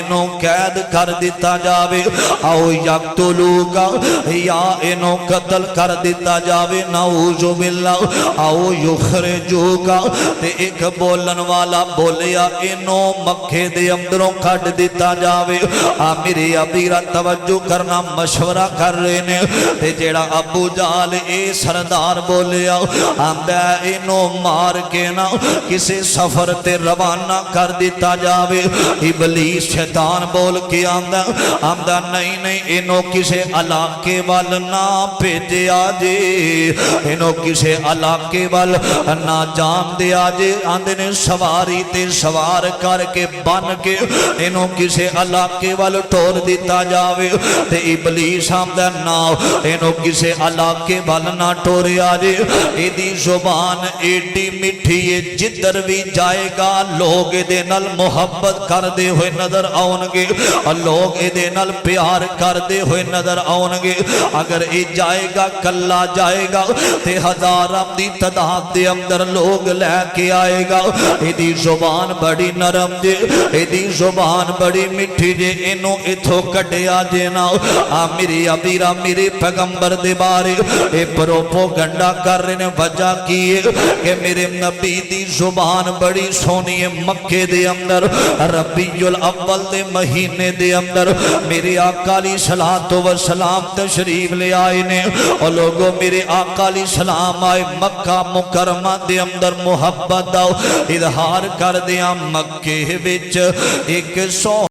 اینو قید کر دیتا جاوے او یقتلوکا یا اینو قتل کر دیتا جاوے نعوذ باللہ او یخرجوکا تے ایک بولن والا بولیا اینو مکے دے اندروں کھڑ دیتا جاوے میرے ابیرہ توجہ کرنا مشورہ کر رہے نے تے جیڑا ابو جال اے سردار بولیا آمدہ اینو مار کے نا کسے سفر تے روانہ کر دیتا جاوے ابلیس شیطان بول کے آمدہ نہیں اینو کسے علاقے وال نہ بھیجے آجے اینو کسے علاقے وال نہ جان دے آجے آندے نے سواری تے سوار کر کے بن کے اینو کسے علاقے وال ٹور دیتا جاوے تے ابلیس آمدہ نا اینو کسے علاقے وال نہ ٹورے آجے ایدی زبان ایڈی مٹھی جدر بھی جائے گا لوگ دے نل محبت کر دے ہوئے نظر آؤنگے لوگ دے نل پیار کر دے ہوئے نظر آؤنگے اگر اے جائے گا کلا جائے گا تے ہزارہ دی تعداد دے اندر لوگ لے کے آئے گا ایدی زبان بڑی نرم دے ایدی زبان بڑی مٹھی دے انو اتھو کٹے آجے نا میری ابیرہ میرے پیغمبر دے بارے اے پروپو گنڈا کر رہے نے وجہ کیے کہ میرے نبی دی زبان بڑی سونی ہے مکے دے اندر ربیع الاول دے مہینے دے اندر میرے آقا علیہ السلام تشریف لے آئے نے اور لوگوں میرے آقا علیہ السلام آئے مکہ مکرمہ دے اندر محبت دا اظہار کر دیا مکے وچ ایک سو